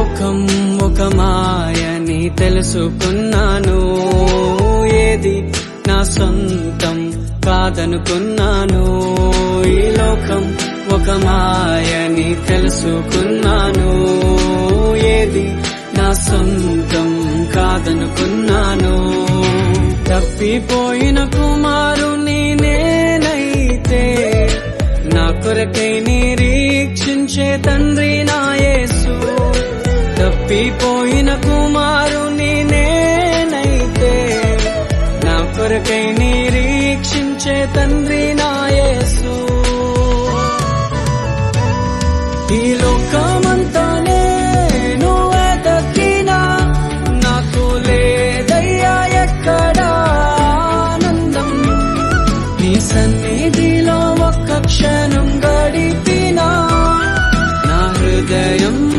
లోకం ఒక మాయని తెలుసుకున్నాను, ఏది నా సొంతం కాదనుకున్నాను. ఈ లోకం ఒక మాయని తెలుసుకున్నాను, ఏది నా సొంతం కాదనుకున్నాను. తప్పిపోయిన కుమారుని నేనైతే, నా కొరకై నిరీక్షించే తండ్రి నా